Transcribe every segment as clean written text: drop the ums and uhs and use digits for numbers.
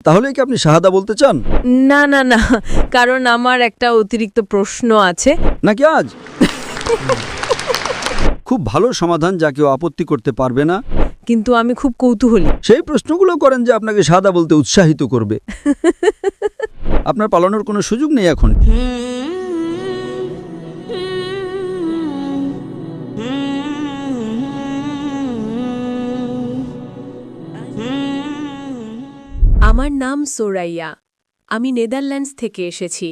তাহলে কি আপনি শাহাদা বলতে চান? না না না, কারণ আমার একটা অতিরিক্ত প্রশ্ন আছে। নাকি আজ? খুব ভালো সমাধান, যা কেউ আপত্তি করতে পারবে না। কিন্তু আমি খুব কৌতূহলী। সেই প্রশ্নগুলো করেন যে আপনাকে শাহাদা বলতে উৎসাহিত করবে। আপনার পালানোর কোনো সুযোগ নেই এখন। আমার নাম সোরাইয়া। আমি নেদারল্যান্ডস থেকে এসেছি।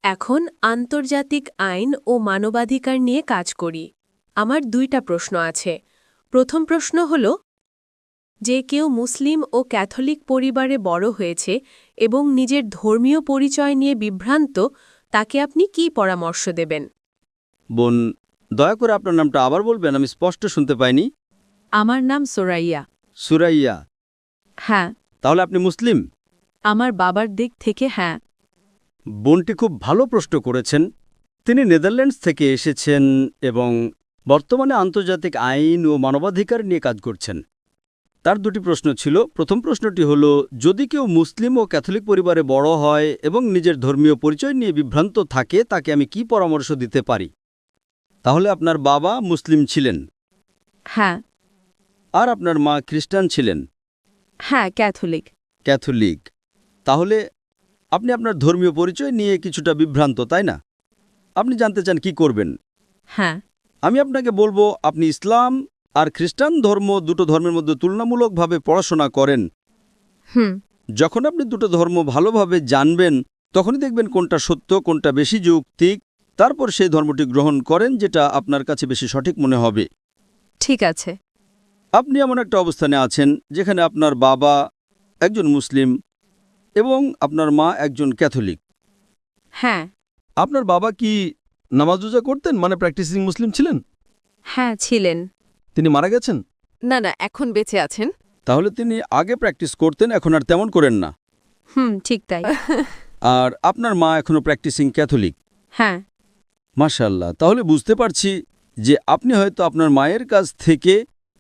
এখন আন্তর্জাতিক আইন ও মানবাধিকার নিয়ে কাজ করি। আমার 2টা প্রশ্ন আছে। প্রথম প্রশ্ন হল, যে কেউ মুসলিম ও ক্যাথলিক পরিবারে বড় হয়েছে এবং নিজের ধর্মীয় পরিচয় নিয়ে বিভ্রান্ত, তাকে আপনি কী পরামর্শ দেবেন? বোন, দয়া করে আপনার নামটা আবার বলবেন, আমি স্পষ্ট শুনতে পাইনি। আমার নাম সোরাইয়া। সুরাইয়া। হ্যাঁ। তাহলে আপনি মুসলিম? আমার বাবার দিক থেকে হ্যাঁ। বোনটি খুব ভালো প্রশ্ন করেছেন। তিনি নেদারল্যান্ডস থেকে এসেছেন এবং বর্তমানে আন্তর্জাতিক আইন ও মানবাধিকার নিয়ে কাজ করছেন। তার 2টি প্রশ্ন ছিল। প্রথম প্রশ্নটি হল, যদি কেউ মুসলিম ও ক্যাথলিক পরিবারে বড় হয় এবং নিজের ধর্মীয় পরিচয় নিয়ে বিভ্রান্ত থাকে, তাকে আমি কি পরামর্শ দিতে পারি? তাহলে আপনার বাবা মুসলিম ছিলেন? হ্যাঁ। আর আপনার মা খ্রিস্টান ছিলেন? হ্যাঁ, ক্যাথলিক। ক্যাথলিক। তাহলে আপনি আপনার ধর্মীয় পরিচয় নিয়ে কিছুটা বিভ্রান্ত, তাই না? আপনি জানতে চান কি করবেন? হ্যাঁ। আমি আপনাকে বলবো, আপনি ইসলাম আর খ্রিস্টান ধর্ম, 2টো ধর্মের মধ্যে তুলনামূলকভাবে পড়াশোনা করেন। যখন আপনি 2টো ধর্ম ভালোভাবে জানবেন, তখনই দেখবেন কোনটা সত্য, কোনটা বেশি যৌক্তিক। তারপর সেই ধর্মটি গ্রহণ করেন যেটা আপনার কাছে বেশি সঠিক মনে হবে। ঠিক আছে। আপনি এমন একটা অবস্থানে আছেন যেখানে আপনার বাবা একজন মুসলিম এবং আপনার মা একজন ক্যাথলিক। হ্যাঁ। আপনার বাবা কি নামাজ রোজা করতেন, মানে প্র্যাকটিসিং মুসলিম ছিলেন? হ্যাঁ, ছিলেন। তিনি মারা গেছেন? না না, এখন বেঁচে আছেন। তাহলে তিনি আগে প্র্যাকটিস করতেন, এখন আর তেমন করেন না। ঠিক তাই। আর আপনার মা এখনো প্র্যাকটিসিং ক্যাথলিক? হ্যাঁ। মাশাআল্লাহ। তাহলে বুঝতে পারছি যে আপনি হয়তো আপনার মায়ের কাছ থেকে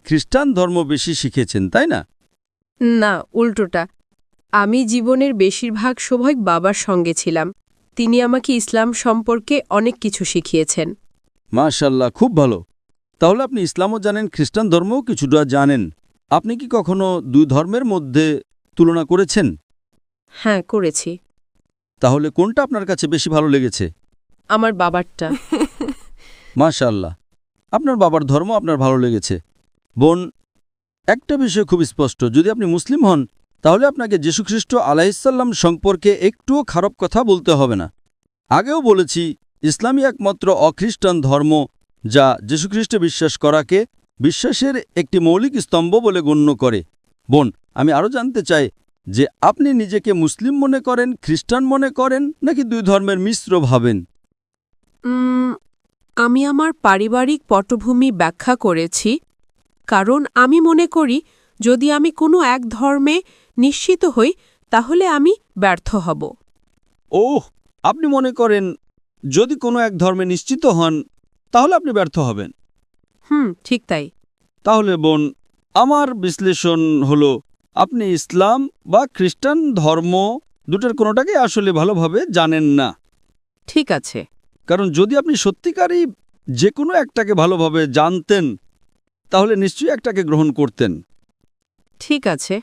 খ্রিস্টান ধর্ম বেশি শিখেছেন, তাই না? না, উল্টোটা। আমি জীবনের বেশিরভাগ সময় বাবার সঙ্গে ছিলাম। তিনি আমাকে ইসলাম সম্পর্কে অনেক কিছু শিখিয়েছেন। মাশাআল্লাহ, খুব ভালো। তাহলে আপনি ইসলামও জানেন, খ্রিস্টান ধর্মও কিছুটা জানেন। আপনি কি কখনো 2 ধর্মের মধ্যে তুলনা করেছেন? হ্যাঁ, করেছি। তাহলে কোনটা আপনার কাছে বেশি ভালো লেগেছে? আমার বাবারটা। মাশাআল্লাহ, আপনার বাবার ধর্ম আপনার ভালো লেগেছে। বোন, একটা বিষয় খুব স্পষ্ট, যদি আপনি মুসলিম হন, তাহলে আপনাকে যীশুখ্রিস্ট আলাইহিসসালাম সম্পর্কে একটুও খারাপ কথা বলতে হবে না। আগেও বলেছি, ইসলামই একমাত্র অখ্রিস্টান ধর্ম যা যীশুখ্রিস্টে বিশ্বাস করাকে বিশ্বাসের একটি মৌলিক স্তম্ভ বলে গণ্য করে। বোন, আমি আরও জানতে চাই যে আপনি নিজেকে মুসলিম মনে করেন, খ্রিস্টান মনে করেন, নাকি 2 ধর্মের মিশ্র ভাবেন? আমি আমার পারিবারিক পটভূমি ব্যাখ্যা করেছি, কারণ আমি মনে করি যদি আমি কোনো এক ধর্মে নিশ্চিত হই তাহলে আমি ব্যর্থ হব। ওহ, আপনি মনে করেন যদি কোনো এক ধর্মে নিশ্চিত হন তাহলে আপনি ব্যর্থ হবেন? ঠিক তাই। তাহলে বোন, আমার বিশ্লেষণ হলো, আপনি ইসলাম বা খ্রিস্টান ধর্ম 2টার কোনোটাকে আসলে ভালোভাবে জানেন না। ঠিক আছে। কারণ যদি আপনি সত্যিকারই যে কোনো একটাকে ভালোভাবে জানতেন, তাহলে নিশ্চয়ই একটাকে গ্রহণ করতেন। ঠিক আছে।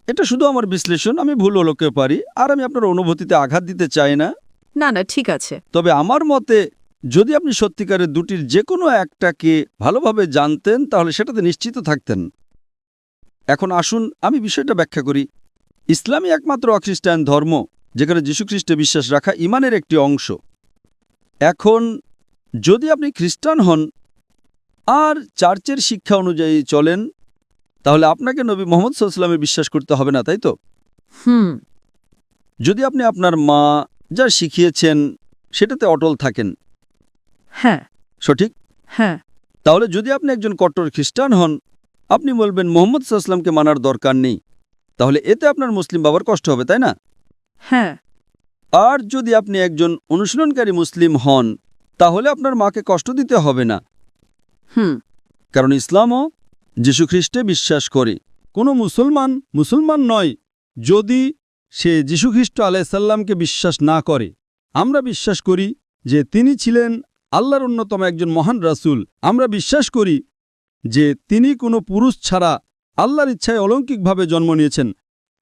এটা শুধু আমার বিশ্লেষণ, আমি ভুল হতে পারি, আর আমি আপনার অনুভূতিতে আঘাত দিতে চাই না। না না, ঠিক আছে। তবে আমার মতে, যদি আপনি সত্যিকারের 2টির যে কোনো একটাকে ভালোভাবে জানতেন, তাহলে সেটাতে নিশ্চিত থাকতেন। এখন আসুন আমি বিষয়টা ব্যাখ্যা করি। ইসলামই একমাত্র অখ্রিস্টান ধর্ম যেখানে যীশুখ্রিস্টে বিশ্বাস রাখা ঈমানের একটি অংশ। এখন যদি আপনি খ্রিস্টান হন আর চার্চের শিক্ষা অনুযায়ী চলেন, তাহলে আপনাকে নবী মুহাম্মদ সাল্লাল্লাহু আলাইহি ওয়াসাল্লামে বিশ্বাস করতে হবে না, তাই তো? যদি আপনি আপনার মা যা শিখিয়েছেন সেটাতে অটল থাকেন। হ্যাঁ। সঠিক? হ্যাঁ। তাহলে যদি আপনি একজন কট্টর খ্রিস্টান হন, আপনি বলবেন মুহাম্মদ সাল্লাল্লাহু আলাইহি ওয়াসাল্লামকে মানার দরকার নেই। তাহলে এতে আপনার মুসলিম বাবার কষ্ট হবে, তাই না? হ্যাঁ। আর যদি আপনি একজন অনুশীলনকারী মুসলিম হন, তাহলে আপনার মাকে কষ্ট দিতে হবে না। কারণ ইসলামও যীশুখ্রিস্টে বিশ্বাস করে। কোনো মুসলমান নয় যদি সে যীশুখ্রিস্ট আলাইসাল্লামকে বিশ্বাস না করে। আমরা বিশ্বাস করি যে তিনি ছিলেন আল্লাহর অন্যতম একজন মহান রাসূল। আমরা বিশ্বাস করি যে তিনি কোনো পুরুষ ছাড়া আল্লাহর ইচ্ছায় অলৌকিকভাবে জন্ম নিয়েছেন।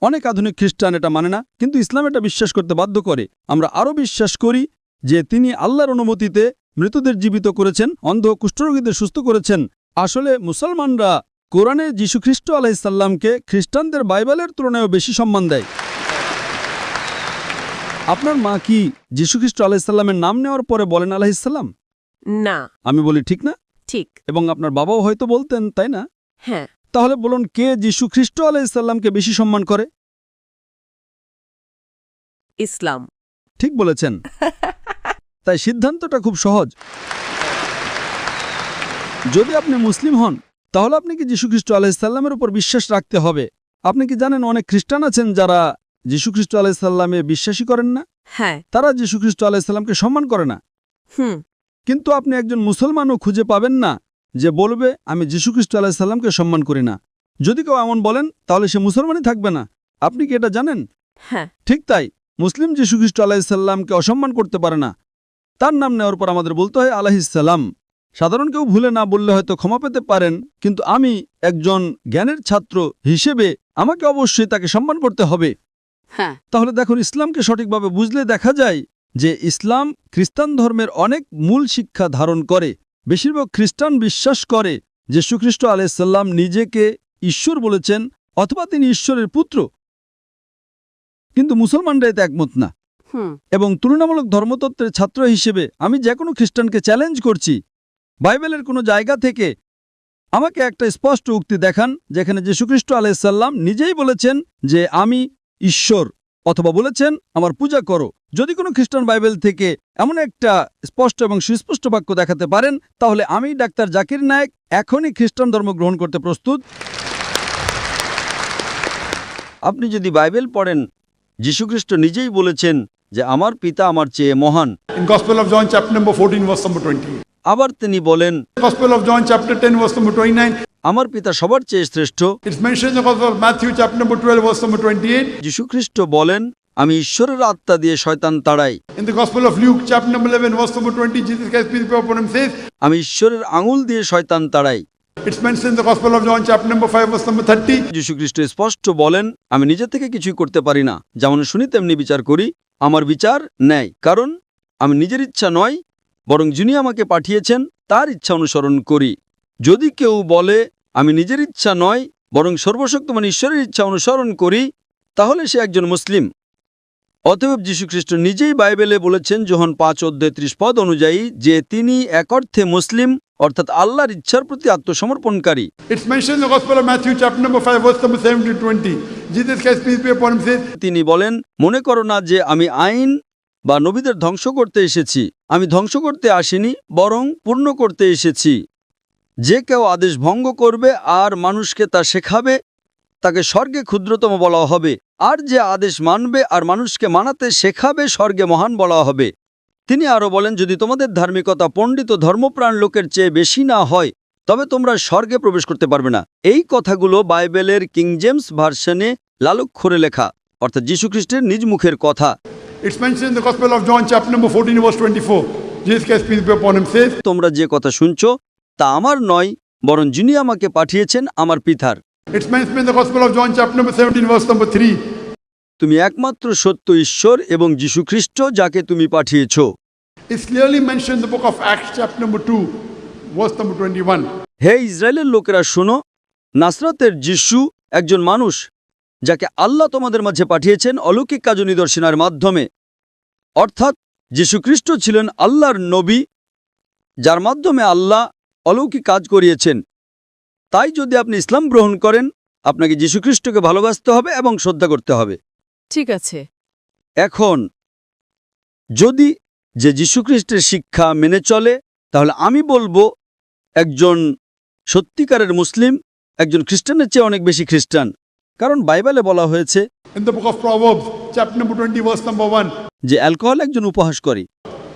অনেক আধুনিক খ্রিস্টান এটা মানে না, কিন্তু ইসলাম এটা বিশ্বাস করতে বাধ্য করে। আমরা আরও বিশ্বাস করি যে তিনি আল্লাহর অনুমতিতে মৃতদের জীবিত করেছেন, অন্ধ কুষ্ঠরোগীদের সুস্থ করেছেন। আসলে মুসলমানরা কোরআনে যীশুখ্রিস্ট আলাইসাল্লামকে খ্রিস্টানদের বাইবেলের তুলনায়ও বেশি সম্মান দেয়। আপনার মা কি যীশুখ্রিস্ট আলাইসাল্লামের নাম নেওয়ার পরে বলেন আলাইহিসসালাম? না। আমি বলি ঠিক না? ঠিক। এবং আপনার বাবাও হয়তো বলতেন, তাই না? হ্যাঁ। তাহলে বলুন, কে যীশুখ্রিস্ট আলাইসাল্লামকে বেশি সম্মান করে? ইসলাম। ঠিক বলেছেন। তাই সিদ্ধান্তটা খুব সহজ। যদি আপনি মুসলিম হন, তাহলে আপনি কি যীশুখ্রিস্ট আলাইসাল্লামের উপর বিশ্বাস রাখতে হবে। আপনি কি জানেন অনেক খ্রিস্টান আছেন যারা যীশুখ্রিস্ট আলাইসাল্লামে বিশ্বাসী করেন না? হ্যাঁ। তারা যীশুখ্রিস্ট আলাইসাল্লামকে সম্মান করে না। কিন্তু আপনি একজন মুসলমানও খুঁজে পাবেন না যে বলবে আমি যীশুখ্রিস্ট আলাইসাল্লামকে সম্মান করি না। যদি কেউ এমন বলেন, তাহলে সে মুসলমানই থাকবে না। আপনি কি এটা জানেন? হ্যাঁ। ঠিক তাই, মুসলিম যীশুখ্রিস্ট আলাইসাল্লামকে অসম্মান করতে পারে না। তার নাম নেওয়ার পর আমাদের বলতে হয় আলাইহিসসালাম। সাধারণ কেউ ভুলে না বললে হয়তো ক্ষমা পেতে পারেন, কিন্তু আমি একজন জ্ঞানের ছাত্র হিসেবে আমাকে অবশ্যই তাকে সম্মান করতে হবে। হ্যাঁ। তাহলে দেখুন, ইসলামকে সঠিকভাবে বুঝলে দেখা যায় যে ইসলাম খ্রিস্টান ধর্মের অনেক মূল শিক্ষা ধারণ করে। বেশিরভাগ খ্রিস্টান বিশ্বাস করে যীশুখ্রিস্ট আলাইসাল্লাম নিজেকে ঈশ্বর বলেছেন অথবা তিনি ঈশ্বরের পুত্র, কিন্তু মুসলমানরা এতে একমত না। এবং তুলনামূলক ধর্মতত্ত্বের ছাত্র হিসেবে আমি যে কোনো খ্রিস্টানকে চ্যালেঞ্জ করছি, বাইবেলের কোনো জায়গা থেকে আমাকে একটা স্পষ্ট উক্তি দেখান যেখানে যীশুখ্রিস্ট আলাইসাল্লাম নিজেই বলেছেন যে আমি ঈশ্বর, অথবা বলেছেন আমার পূজা করো। যদি কোনো খ্রিস্টান বাইবেল থেকে এমন একটা স্পষ্ট এবং সুস্পষ্ট বাক্য দেখাতে পারেন, তাহলে আমি ডাক্তার জাকির নায়েক এখনই খ্রিস্টান ধর্ম গ্রহণ করতে প্রস্তুত। আপনি যদি বাইবেল পড়েন, যীশুখ্রিস্ট নিজেই বলেছেন যে আমার পিতা আমার চেয়ে মহান। In Gospel of John chapter number 14 verse number 20. আবার তিনি বলেন Gospel of John chapter 10 verse number 29. আমার পিতা সবার চেয়ে শ্রেষ্ঠ। It's mentioned in the Gospel of Matthew chapter number 12 verse number 28. যীশুখ্রিস্ট বলেন আমি ঈশ্বরের আত্মা দিয়ে শয়তান তাড়াই। In the Gospel of Luke chapter number 11 verse number 20, Jesus Christ peace be upon him says, আমি ঈশ্বরের আঙুল দিয়ে শয়তান তাড়াই। it's mentioned in the Gospel of John chapter number 5 verse number 30. যীশুখ্রিস্ট স্পষ্ট বলেন আমি নিজে থেকে কিছুই করতে পারি না, যেমন শুনি তেমনি বিচার করি। আমার বিচার ন্যায়, কারণ আমি নিজের ইচ্ছা নয়, বরং যিনি আমাকে পাঠিয়েছেন তার ইচ্ছা অনুসরণ করি। যদি কেউ বলে আমি নিজের ইচ্ছা নয় বরং সর্বশক্তিমান ঈশ্বরের ইচ্ছা অনুসরণ করি, তাহলে সে একজন মুসলিম। অতএব যীশুখ্রিস্ট নিজেই বাইবেলে বলেছেন যোহন 5:30 অনুযায়ী যে তিনি এক অর্থে মুসলিম, অর্থাৎ আল্লাহর ইচ্ছার প্রতি আত্মসমর্পণকারী। It's mentioned in the Gospel of Matthew chapter number 5 verse number 7 to 20. Jesus Christ peace be upon him says, তিনি বলেন মনে করো না যে আমি আইন বা নবীদের ধ্বংস করতে এসেছি। আমি ধ্বংস করতে আসিনি, বরং পূর্ণ করতে এসেছি। যে কেউ আদেশ ভঙ্গ করবে আর মানুষকে তা শেখাবে, তাকে স্বর্গে ক্ষুদ্রতম বলা হবে, আর যে আদেশ মানবে আর মানুষকে মানাতে শেখাবে স্বর্গে মহান বলা হবে। তিনি আরও বলেন যদি তোমাদের ধার্মিকতা পণ্ডিত ধর্মপ্রাণ লোকের চেয়ে বেশি না হয়, তবে তোমরা স্বর্গে প্রবেশ করতে পারবে না। এই কথাগুলো বাইবেলের কিং জেমস ভার্সনে লালক্ষরে লেখা, অর্থাৎ যীশুখ্রিস্টের নিজ মুখের কথা। it's mentioned in the Gospel of John chapter number 14 verse 24. Jesus Christ peace be upon him says, তোমরা যে কথা শুনছ তা আমার নয়, বরং যিনি আমাকে পাঠিয়েছেন আমার পিতার। it's mentioned in the Gospel of John chapter number 17 verse number 3. তুমি একমাত্র সত্য ঈশ্বর এবং যীশুখ্রিস্ট যাকে তুমি পাঠিয়েছ। It's clearly mentioned in the book of Acts chapter number 2 verse number 21. হে ইসরায়েলের লোকেরা শোনো, নাসরাতের যিশু একজন মানুষ যাকে আল্লাহ তোমাদের মাঝে পাঠিয়েছেন অলৌকিক কাজ ও নিদর্শনের মাধ্যমে। অর্থাৎ যীশুখ্রিস্ট ছিলেন আল্লাহর নবী, যার মাধ্যমে আল্লাহ অলৌকিক কাজ করিয়েছেন। তাই যদি আপনি ইসলাম গ্রহণ করেন, আপনাকে যীশুখ্রিস্টকে ভালোবাসতে হবে এবং শ্রদ্ধা করতে হবে। ঠিক আছে। এখন যদি যে যীশুখ্রিস্টের শিক্ষা মেনে চলে, তাহলে আমি বলবো একজন সত্যিকারের মুসলিম একজন খ্রিস্টানের চেয়ে অনেক বেশি খ্রিস্টান। কারণ বাইবেলে বলা হয়েছে In the book of Proverbs chapter number 20 verse number 1. যে অ্যালকোহল একজন উপহাস করে।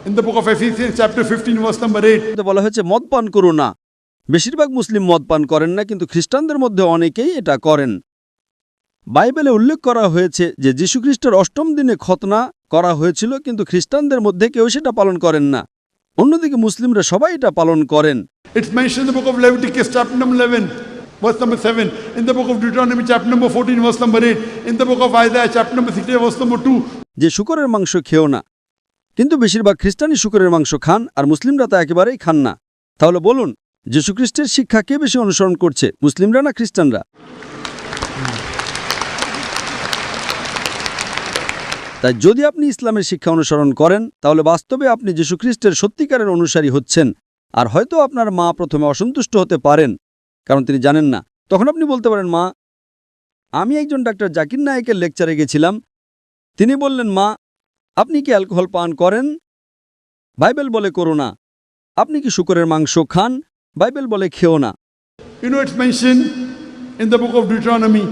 In the book of Ephesians chapter 15 verse number 8. বলা হয়েছে মদ পান করো না। বেশিরভাগ মুসলিম মদ পান করেন না, কিন্তু খ্রিস্টানদের মধ্যে অনেকেই এটা করেন। বাইবেলে উল্লেখ করা হয়েছে যে যীশুখ্রিস্টের অষ্টম দিনে খতনা করা হয়েছিল, কিন্তু খ্রিস্টানদের মধ্যে কেউ সেটা পালন করেন না। অন্যদিকে মুসলিমরা সবাই এটা পালন করেন। It's mentioned in the book of Leviticus, chapter number 11, verse number 7. In the book of Deuteronomy, chapter number 14, verse number 8. In the book of Isaiah, chapter number 60, verse number 2. যে শূকরের মাংস খেও না, কিন্তু বেশিরভাগ খ্রিস্টানই শূকরের মাংস খান আর মুসলিমরা তা একেবারেই খান না। তাহলে বলুন, যীশুখ্রিস্টের শিক্ষা কে বেশি অনুসরণ করছে, মুসলিমরা না খ্রিস্টানরা? তাই যদি আপনি ইসলামের শিক্ষা অনুসরণ করেন, তাহলে বাস্তবে আপনি যীশুখ্রিস্টের সত্যিকারের অনুসারী হচ্ছেন। আর হয়তো আপনার মা প্রথমে অসন্তুষ্ট হতে পারেন, কারণ তিনি জানেন না। তখন আপনি বলতে পারেন, মা, আমি একজন ডাক্তার জাকির নায়েকের লেকচারে গেছিলাম। তিনি বললেন, মা, আপনি কি অ্যালকোহল পান করেন? বাইবেল বলে করো না। আপনি কি শূকরের মাংস খান? বাইবেল বলে খেও না। You know, it's mentioned in the book of Deuteronomy,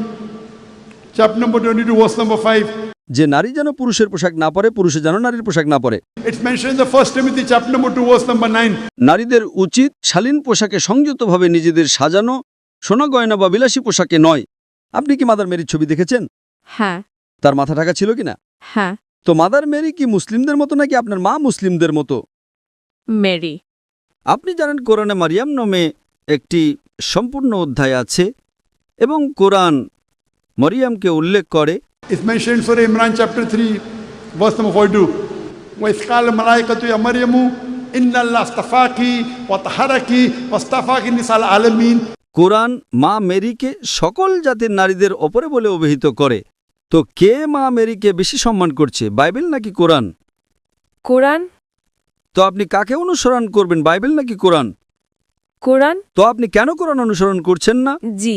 chapter number 22, verse number 5. যে নারী যেন পুরুষের পোশাক না পরে, পুরুষে যেন নারীর পোশাক না পরে। It's mentioned in the 1 Timothy, chapter number 2, verse number 9. নারীদের উচিত শালীন পোশাকে সংযতভাবে নিজেদের সাজানো, সোনা গয়না বা বিলাসী পোশাকে নয়। আপনি কি মাদার মেরির ছবি দেখেছেন? হ্যাঁ, তার মাথা ঢাকা ছিল কিনা? হ্যাঁ। তো মাদার মেরি কি মুসলিমদের মতো নাকি আপনার মা মুসলিমদের মতো? মেরি। আপনি জানেন কোরআনে মারিয়াম নামে একটি সম্পূর্ণ অধ্যায় আছে এবং কোরআন মরিয়ামকে উল্লেখ করে। It's mentioned in Surah Imran, chapter 3, verse number 42. وَإِذْ قَالَ الْمَلَائِكَةُ يَا مَرْيَمُ إِنَّ اللَّهَ اصْطَفَاكِ وَطَهَّرَكِ وَاصْطَفَاكِ نِسَاءَ الْعَالَمِينَ। কোরআন মা মেরিকে সকল জাতির নারীদের ওপরে বলে অভিহিত করে। তো কে মা মেরিকে বেশি সম্মান করছে, বাইবেল নাকি কোরআন? কোরআন। তো আপনি কাকে অনুসরণ করবেন, বাইবেল নাকি কোরআন? কোরআন। তো আপনি কেন কোরআন অনুসরণ করছেন না? জি।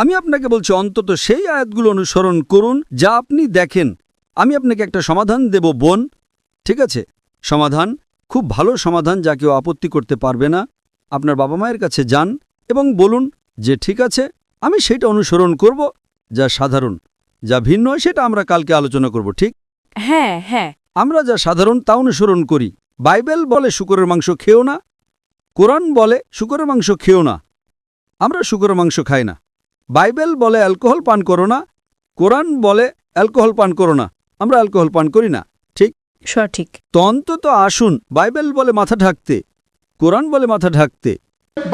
আমি আপনাকে বলছি, অন্তত সেই আয়াতগুলো অনুসরণ করুন যা আপনি দেখেন। আমি আপনাকে একটা সমাধান দেব, বোন। ঠিক আছে? সমাধান, খুব ভালো সমাধান, যা কেউ আপত্তি করতে পারবে না। আপনার বাবা মায়ের কাছে যান এবং বলুন যে ঠিক আছে, আমি সেটা অনুসরণ করব যা সাধারণ। যা ভিন্ন সেটা আমরা কালকে আলোচনা করব, ঠিক? হ্যাঁ, হ্যাঁ। আমরা যা সাধারণ তা অনুসরণ করি। বাইবেল বলে শূকরের মাংস খেও না, কোরআন বলে শূকরের মাংস খেও না। আমরা শূকরের মাংস খাই না। বাইবেল বলে অ্যালকোহল পান করো না, কোরআন বলে অ্যালকোহল পান করো না। আমরা অ্যালকোহল পান করি না, ঠিক? সঠিক। তো অন্তত আসুন, বাইবেল বলে মাথা ঢাকতে, কোরআন বলে মাথা ঢাকতে।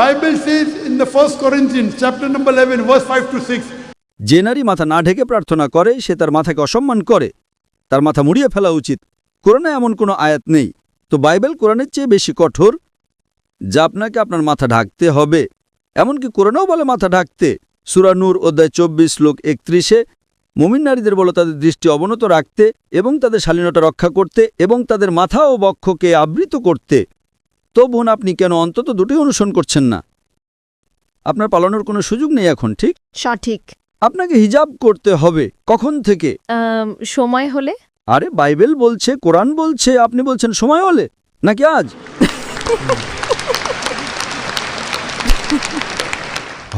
Bible says in the 1 Corinthians, chapter number 11, verse 5 to 6. যে নারী মাথা না ঢেকে প্রার্থনা করে সে তার মাথাকে অসম্মান করে, তার মাথা মুড়িয়ে ফেলা উচিত। কোরআনে এমন কোনো আয়াত নেই। তো বাইবেল কোরআনের চেয়ে বেশি কঠোর, যা আপনাকে আপনার মাথা ঢাকতে হবে। এমনকি কোরআনেও বলে মাথা ঢাকতে। সূরা নূর অধ্যায় 24 শ্লোক 31-এ মুমিন নারীদের বলে তাদের দৃষ্টি অবনত রাখতে এবং তাদের শালীনতা রক্ষা করতে এবং তাদের মাথা ও বক্ষকে আবৃত করতে। তো বোন, আপনি কেন অন্তত দুটি অনুসরণ করছেন না? আপনার পালানোর কোনো সুযোগ নেই এখন, ঠিক? সঠিক। আপনাকে হিজাব করতে হবে। কখন থেকে? সময় হলে। আরে বাইবেল বলছে, কোরআন বলছে, আপনি বলছেন সময় হলে, নাকি আজ?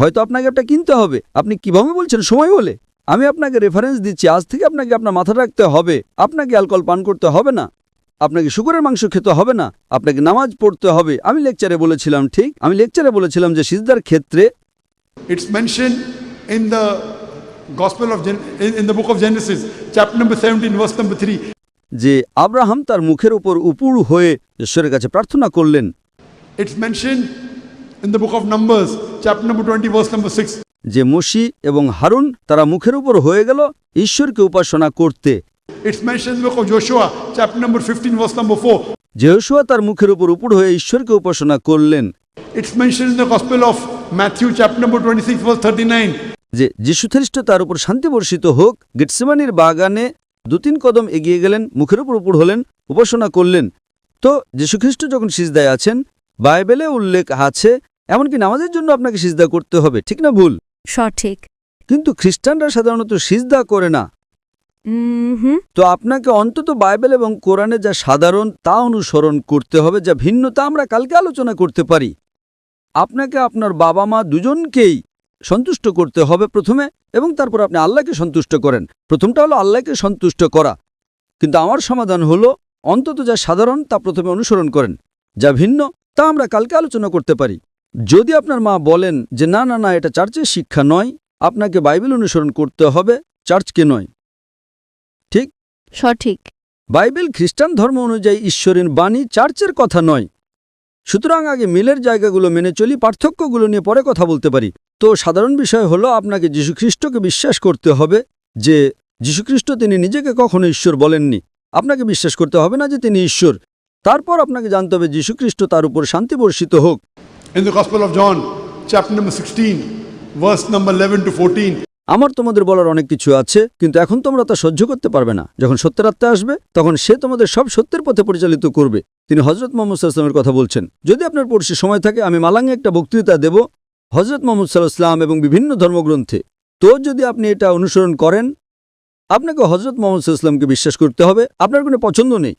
হয়তো আপনাকে একটা কিনতে হবে। আপনি কিভাবে বলছেন সময় হলে? আমি আপনাকে রেফারেন্স দিচ্ছি। আজ থেকে আপনাকে আপনার মাথা রাখতে হবে। আপনাকে অ্যালকোহল পান করতে হবে না, আপনাকে শূকরের মাংস খেতে হবে না, আপনাকে নামাজ পড়তে হবে। আমি লেকচারে বলেছিলাম, ঠিক? আমি লেকচারে বলেছিলাম যে সিজদার ক্ষেত্রে It's mentioned in the Gospel of in the book of Genesis, chapter number 17, verse number 3. যে আব্রাহাম তার মুখের উপর উপুড় হয়ে ঈশ্বরের কাছে প্রার্থনা করলেন। It's mentioned in the book of Numbers, chapter number 20, verse number 6. যে মোশি এবং হারুন তারা মুখের উপর হয়ে গেল ঈশ্বরকে উপাসনা করতে। It's mentioned in the book of Joshua, chapter number 15, verse number 4. যেহোশুয়া তার মুখের উপর উপুড় হয়ে ঈশ্বরকে উপাসনা করলেন। It's mentioned in the Gospel of Matthew, chapter number 26, verse 39. যে যীশু খ্রিস্ট তার উপর শান্তি বর্ষিত হোক গেতসেমানির বাগানে 2-3 কদম এগিয়ে গেলেন, মুখের উপর উপুড় হলেন, উপাসনা করলেন। তো যীশু খ্রিস্ট যখন সিজদায় আছেন, বাইবেলে উল্লেখ আছে এমনকি নামাজের জন্য আপনাকে সিজদা করতে হবে, ঠিক না ভুল? সঠিক। কিন্তু খ্রিস্টানরা সাধারণত সিজদা করে না। তো আপনাকে অন্তত বাইবেল এবং কোরআনে যা সাধারণ তা অনুসরণ করতে হবে, যা ভিন্ন তা আমরা কালকে আলোচনা করতে পারি। আপনাকে আপনার বাবা মা দুজনকেই সন্তুষ্ট করতে হবে প্রথমে, এবং তারপর আপনি আল্লাহকে সন্তুষ্ট করেন। প্রথমটা হলো আল্লাহকে সন্তুষ্ট করা। কিন্তু আমার সমাধান হলো অন্তত যা সাধারণ তা প্রথমে অনুসরণ করেন, যা ভিন্ন তা আমরা কালকে আলোচনা করতে পারি। যদি আপনার মা বলেন যে না না না এটা চার্চের শিক্ষা নয়, আপনাকে বাইবেল অনুসরণ করতে হবে, চার্চকে নয়। সঠিক। বাইবেল খ্রিস্টান ধর্ম অনুযায়ী ঈশ্বরের বাণী, চার্চের কথা নয়। সুতরাং আগে মিলের জায়গাগুলো মেনে চলি, পার্থক্যগুলো নিয়ে পরে কথা বলতে পারি। তো সাধারণ বিষয় হলো আপনাকে যীশুখ্রিস্টকে বিশ্বাস করতে হবে যে যীশুখ্রিস্ট তিনি নিজেকে কখনো ঈশ্বর বলেননি। আপনাকে বিশ্বাস করতে হবে না যে তিনি ঈশ্বর। তারপর আপনাকে জানতে হবে যীশুখ্রিস্ট তার উপর শান্তি বর্ষিত হোক। In the Gospel of John, chapter number 16, verse number 11 to 14, আমার তোমাদের বলার অনেক কিছু আছে, কিন্তু এখন তোমরা তা সহ্য করতে পারবে না। যখন সত্যের আত্মা আসবে তখন সে তোমাদের সব সত্যের পথে পরিচালিত করবে। তিনি হযরত মুহাম্মদ সাল্লাল্লাহু আলাইহি ওয়াসাল্লামের কথা বলছেন। যদি আপনার পড়শি সময় থাকে আমি মালাঙ্গে একটা বক্তৃতা দেব হযরত মুহাম্মদ সাল্লাল্লাহু আলাইহি ওয়াসাল্লাম এবং বিভিন্ন ধর্মগ্রন্থে। তো যদি আপনি এটা অনুসরণ করেন, আপনাকে হযরত মুহাম্মদ সাল্লাল্লাহু আলাইহি ওয়াসাল্লামকে বিশ্বাস করতে হবে। আপনার কোনো পছন্দ নেই।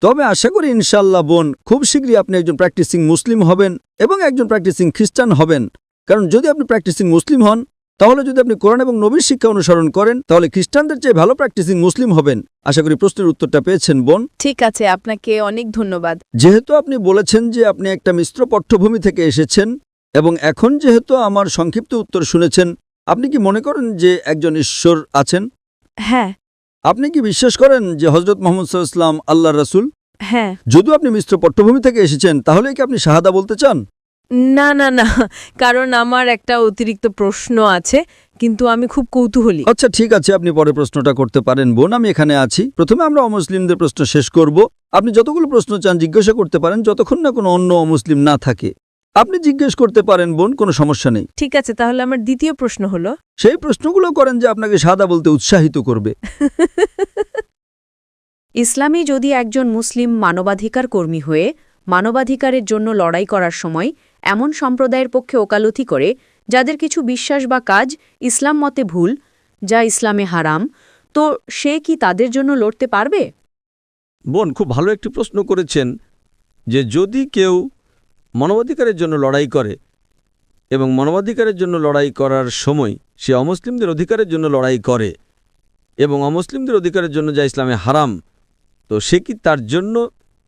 তবে আশা করি ইনশাআল্লাহ বোন, খুব শীঘ্রই আপনি একজন প্র্যাকটিসিং মুসলিম হবেন এবং একজন প্র্যাকটিসিং খ্রিস্টান হবেন। কারণ যদি আপনি প্র্যাকটিসিং মুসলিম হন, তাহলে যদি আপনি কোরআন এবং নবীর শিক্ষা অনুসরণ করেন, তাহলে খ্রিস্টানদের চেয়ে ভালো প্র্যাকটিসিং মুসলিম হবেন। আশা করি প্রশ্নের উত্তরটা পেয়েছেন বোন। ঠিক আছে, আপনাকে অনেক ধন্যবাদ। যেহেতু আপনি বলেছেন যে আপনি একটা মিশ্র পট্টভূমি থেকে এসেছেন এবং এখন যেহেতু আমার সংক্ষিপ্ত উত্তর শুনেছেন, আপনি কি মনে করেন যে একজন ঈশ্বর আছেন? হ্যাঁ। আপনি কি বিশ্বাস করেন যে হযরত মুহাম্মদ সাল্লাল্লাহু আলাইহি ওয়াসাল্লাম আল্লাহর রাসূল? হ্যাঁ। যদিও আপনি মিশ্র পট্টভূমি থেকে এসেছেন, তাহলে কি আপনি শাহাদা বলতে চান? না না না, কারণ আমার একটা অতিরিক্ত প্রশ্ন আছে, কিন্তু আমি খুব কৌতূহলী। আচ্ছা ঠিক আছে, আপনি পরে প্রশ্নটা করতে পারেন বোন, আমি এখানে আছি। প্রথমে আমরা অমুসলিমদের প্রশ্ন শেষ করব। আপনি যতগুলো প্রশ্ন চান জিজ্ঞাসা করতে পারেন, যতক্ষণ না কোনো অন্য অমুসলিম না থাকে। আপনি জিজ্ঞেস করতে পারেন বোন, কোনো সমস্যা নেই। ঠিক আছে, তাহলে আমার দ্বিতীয় প্রশ্ন হলো, সেই প্রশ্নগুলো করেন যে আপনাকে শাহাদা বলতে উৎসাহিত করবে। ইসলামে যদি একজন মুসলিম মানবাধিকার কর্মী হয়ে মানবাধিকারের জন্য লড়াই করার সময় এমন সম্প্রদায়ের পক্ষে ওকালতি করে যাদের কিছু বিশ্বাস বা কাজ ইসলাম মতে ভুল, যা ইসলামে হারাম, তো সে কি তাদের জন্য লড়তে পারবে? বোন, খুব ভালো একটি প্রশ্ন করেছেন যে যদি কেউ মানবাধিকারের জন্য লড়াই করে এবং মানবাধিকারের জন্য লড়াই করার সময় সে অমুসলিমদের অধিকারের জন্য লড়াই করে এবং অমুসলিমদের অধিকারের জন্য যা ইসলামে হারাম, তো সে কি তার জন্য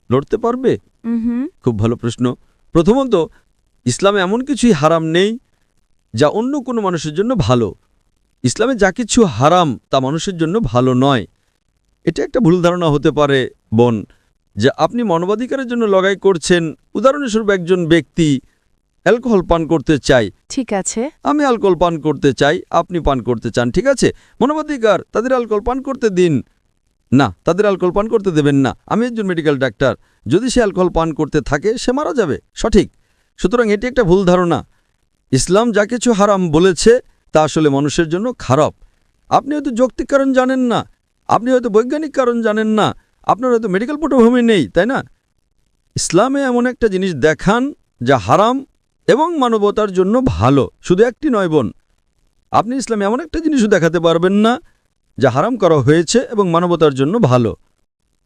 লড়তে পারবে? খুব ভালো প্রশ্ন। প্রথমত, ইসলামে এমন কিছুই হারাম নেই যা অন্য কোনো মানুষের জন্য ভালো। ইসলামে যা কিছু হারাম তা মানুষের জন্য ভালো নয়। এটা একটা ভুল ধারণা হতে পারে বোন, যে আপনি মানবাধিকারের জন্য লড়াই করছেন। উদাহরণস্বরূপ একজন ব্যক্তি অ্যালকোহল পান করতে চায়, ঠিক আছে। আমি অ্যালকোহল পান করতে চাই, আপনি পান করতে চান, ঠিক আছে, মানবাধিকার, তাদের অ্যালকোহল পান করতে দিন। না, তাদের অ্যালকোহল পান করতে দেবেন না। আমি একজন মেডিকেল ডাক্তার, যদি সে অ্যালকোহল পান করতে থাকে সে মারা যাবে, সঠিক। সুতরাং এটি একটা ভুল ধারণা। ইসলাম যা কিছু হারাম বলেছে তা আসলে মানুষের জন্য খারাপ। আপনি হয়তো যৌক্তিক কারণ জানেন না, আপনি হয়তো বৈজ্ঞানিক কারণ জানেন না, আপনার হয়তো মেডিকেল পটভূমি নেই, তাই না? ইসলামে এমন একটা জিনিস দেখান যা হারাম এবং মানবতার জন্য ভালো। শুধু একটি নয় বোন, আপনি ইসলামে এমন একটা জিনিসও দেখাতে পারবেন না যা হারাম করা হয়েছে এবং মানবতার জন্য ভালো।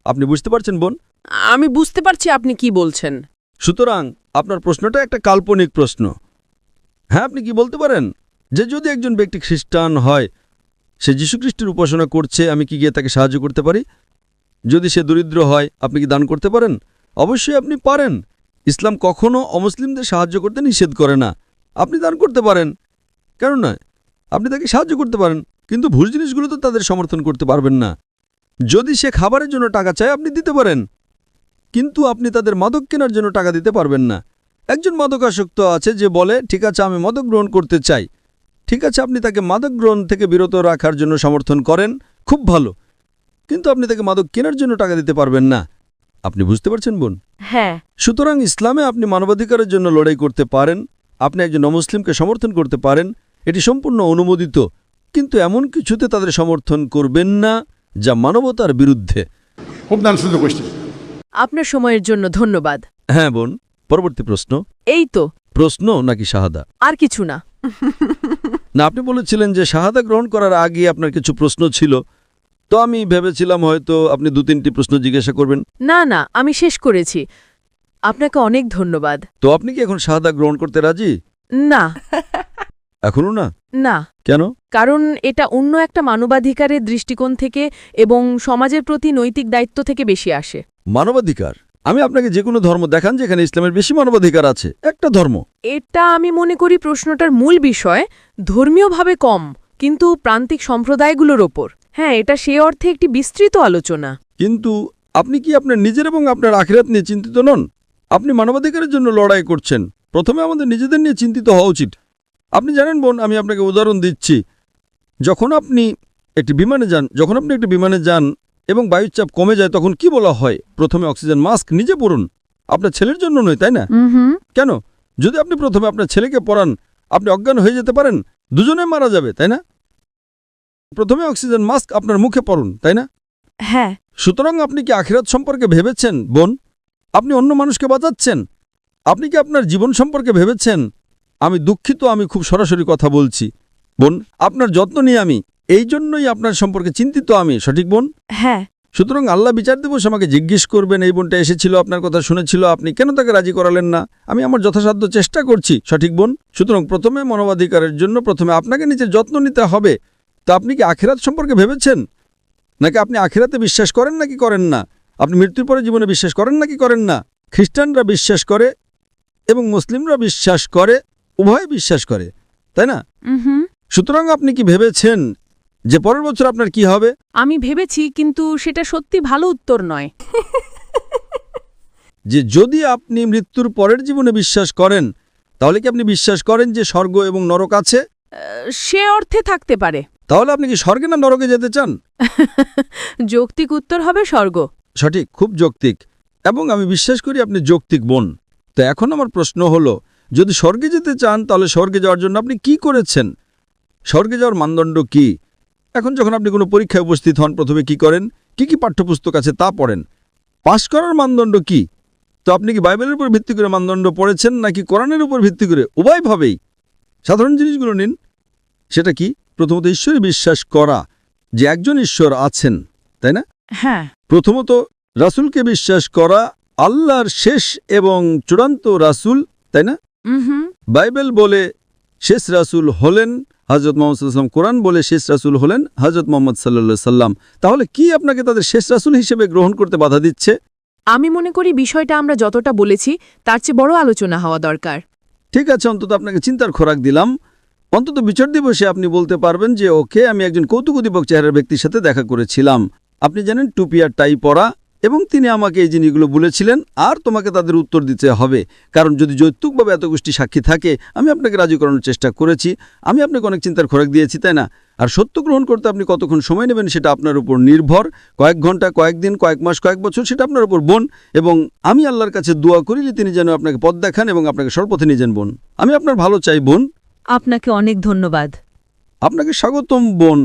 আপনি বুঝতে পারছেন বোন? আমি বুঝতে পারছি আপনি কি বলছেন। সুতরাং আপনার প্রশ্নটা একটা কাল্পনিক প্রশ্ন। হ্যাঁ, আপনি কি বলতে পারেন যে যদি একজন ব্যক্তি খ্রিস্টান হয়, সে যীশুখ্রিস্টের উপাসনা করছে, আমি কি গিয়ে তাকে সাহায্য করতে পারি? যদি সে দরিদ্র হয়, আপনি কি দান করতে পারেন? অবশ্যই আপনি পারেন। ইসলাম কখনো অমুসলিমদের সাহায্য করতে নিষেধ করে না। আপনি দান করতে পারেন, কেন নয়? আপনি তাকে সাহায্য করতে পারেন, কিন্তু ভুল জিনিসগুলো তো তাদের সমর্থন করতে পারবেন না। যদি সে খাবারের জন্য টাকা চায়, আপনি দিতে পারেন, কিন্তু আপনি তাদের মাদক কেনার জন্য টাকা দিতে পারবেন না। একজন মাদকাসক্ত আছে যে বলে ঠিক আছে আমি মাদক গ্রহণ করতে চাই, ঠিক আছে, আপনি তাকে মাদক গ্রহণ থেকে বিরত রাখার জন্য সমর্থন করেন, খুব ভালো, কিন্তু আপনি তাকে মাদক কেনার জন্য টাকা দিতে পারবেন না। আপনি বুঝতে পারছেন বোন? হ্যাঁ। সুতরাং ইসলামে আপনি মানবাধিকারের জন্য লড়াই করতে পারেন, আপনি একজন অমুসলিমকে সমর্থন করতে পারেন, এটি সম্পূর্ণ অনুমোদিত, কিন্তু এমন কিছুতে তাদের সমর্থন করবেন না যা মানবতার বিরুদ্ধে। Hope that answers the question. আপনার সময়ের জন্য ধন্যবাদ। হ্যাঁ বোন, পরবর্তী প্রশ্ন। এই তো, প্রশ্ন নাকি শাহাদা? আর কিছু না। না, আপনি বলেছিলেন যে শাহাদা গ্রহণ করার আগে আপনার কিছু প্রশ্ন ছিল, তো আমি ভেবেছিলাম হয়তো আপনি 2-3টি প্রশ্ন জিজ্ঞাসা করবেন। না না, আমি শেষ করেছি। আপনাকে অনেক ধন্যবাদ। তো আপনি কি এখন শাহাদা গ্রহণ করতে রাজি? না এখনো না? না, কেন? কারণ এটা অন্য একটা মানবাধিকারের দৃষ্টিকোণ থেকে এবং সমাজের প্রতি নৈতিক দায়িত্ব থেকে বেশি আসে। মানবাধিকার? আমি আপনাকে যে কোনো ধর্ম দেখান যেখানে ইসলামের বেশি মানবাধিকার আছে, একটা ধর্ম। এটা আমি মনে করি প্রশ্নটার মূল বিষয় ধর্মীয়ভাবে কম, কিন্তু প্রান্তিক সম্প্রদায়গুলোর ওপর। হ্যাঁ, এটা সে অর্থে একটি বিস্তৃত আলোচনা। কিন্তু আপনি কি আপনার নিজের এবং আপনার আখিরাত নিয়ে চিন্তিত নন? আপনি মানবাধিকারের জন্য লড়াই করছেন, প্রথমে আমাদের নিজেদের নিয়ে চিন্তিত হওয়া উচিত। আপনি জানেন বোন, আমি আপনাকে উদাহরণ দিচ্ছি, যখন আপনি একটি বিমানে যান এবং বায়ুচাপ কমে যায়, তখন কি বলা হয়? প্রথমে অক্সিজেন মাস্ক নিজে পরুন, আপনার ছেলের জন্য নয়, তাই না? কেন? যদি আপনি প্রথমে আপনার ছেলেকে পরান, আপনি অজ্ঞান হয়ে যেতে পারেন, দুজনে মারা যাবে, তাই না? প্রথমে অক্সিজেন মাস্ক আপনার মুখে পরুন, তাই না? হ্যাঁ। সুতরাং আপনি কি আখিরাত সম্পর্কে ভেবেছেন বোন? আপনি অন্য মানুষকে বাঁচাচ্ছেন। আপনি কি আপনার জীবন সম্পর্কে ভেবেছেন? আমি দুঃখিত, আমি খুব সরাসরি কথা বলছি বোন, আপনার যত্ন নিয়ে আমি, এই জন্যই আপনার সম্পর্কে চিন্তিত আমি, সঠিক বোন? হ্যাঁ। সুতরাং আল্লাহ বিচার দিবস আমাকে জিজ্ঞেস করবেন, এই বোনটা এসেছিল, আপনার কথা শুনেছিল, আপনি কেন তাকে রাজি করালেন না? আমি আমার যথাসাধ্য চেষ্টা করছি, সঠিক বোন? সুতরাং প্রথমে মানবাধিকারের জন্য প্রথমে আপনাকে নিজের যত্ন নিতে হবে। তা আপনি কি আখিরাত সম্পর্কে ভেবেছেন? নাকি আপনি আখিরাতে বিশ্বাস করেন নাকি করেন না? আপনি মৃত্যুর পরে জীবনে বিশ্বাস করেন নাকি করেন না? খ্রিস্টানরা বিশ্বাস করে এবং মুসলিমরা বিশ্বাস করে, উভয় বিশ্বাস করে, তাই না? সুতরাং আপনি কি ভেবেছেন যে পরের বছর আপনার কি হবে? আমি ভেবেছি, কিন্তু সেটা সত্যি ভালো উত্তর নয়। যে যদি আপনি মৃত্যুর পরের জীবনে বিশ্বাস করেন, তাহলে কি আপনি বিশ্বাস করেন যে স্বর্গ এবং নরক আছে? সে অর্থে থাকতে পারে। তাহলে আপনি কি স্বর্গে না নরকে যেতে চান? যৌক্তিক উত্তর হবে স্বর্গ। সঠিক, খুব যৌক্তিক, এবং আমি বিশ্বাস করি আপনি যৌক্তিক বোন। তো এখন আমার প্রশ্ন হলো, যদি স্বর্গে যেতে চান, তাহলে স্বর্গে যাওয়ার জন্য আপনি কি করেছেন? স্বর্গে যাওয়ার মানদণ্ড কি? এখন যখন আপনি কোনো পরীক্ষায় উপস্থিত হন, প্রথমে কি করেন? কি পাঠ্যপুস্তক আছে তা পড়েন। পাশ করার মানদণ্ড কি? তো আপনি কি বাইবেলের উপর ভিত্তি করে মানদণ্ড পড়েছেন নাকি কোরআনের উপর ভিত্তি করে? উভয়ভাবেই। সাধারণ জিনিসগুলো নিন। সেটা কি? প্রথমত ঈশ্বরে বিশ্বাস করা যে একজন ঈশ্বর আছেন, তাই না? হ্যাঁ। প্রথমত রাসূলকে বিশ্বাস করা, আল্লাহর শেষ এবং চূড়ান্ত রাসূল, তাই না? বাইবেল বলে শেষ রাসূল হলেন হযরত মুহাম্মদ সাল্লাল্লাহু আলাইহি ওয়াসাল্লাম, কোরআন বলে শেষ রাসূল হলেন হযরত মুহাম্মদ সাল্লাল্লাহু আলাইহি ওয়াসাল্লাম। তাহলে কি আপনাকে তাদের শেষ রাসূল হিসেবে গ্রহণ করতে বাধা দিচ্ছে? আমি মনে করি বিষয়টা আমরা যতটা বলেছি তার চেয়ে বড় আলোচনা হওয়া দরকার। ঠিক আছে, অন্তত আপনাকে চিন্তার খোরাক দিলাম। অন্তত বিচার দিবসে আপনি বলতে পারবেন যে ওকে, আমি একজন কৌতুকদীপক চেহারার ব্যক্তির সাথে দেখা করেছিলাম। আপনি জানেন, টুপি আর টাই পরা, এবং তিনি আমাকে এই জিনিসগুলো বলেছিলেন, আর তোমাকে তাদের উত্তর দিতে হবে। কারণ যদি যৌতুকভাবে এত গোষ্ঠী সাক্ষী থাকে, আমি আপনাকে রাজি করানোর চেষ্টা করেছি, আমি আপনাকে অনেক চিন্তার খোরাক দিয়েছি, তাই না? আর সত্য গ্রহণ করতে আপনি কতক্ষণ সময় নেবেন সেটা আপনার উপর নির্ভর। কয়েক ঘন্টা, কয়েকদিন, কয়েক মাস, কয়েক বছর, সেটা আপনার উপর বোন। এবং আমি আল্লাহর কাছে দোয়া করি যে তিনি যেন আপনাকে পথ দেখান এবং আপনাকে সর্বপথে নিয়ে যান বোন। আমি আপনার ভালো চাই বোন। আপনাকে অনেক ধন্যবাদ। আপনাকে স্বাগতম বোন।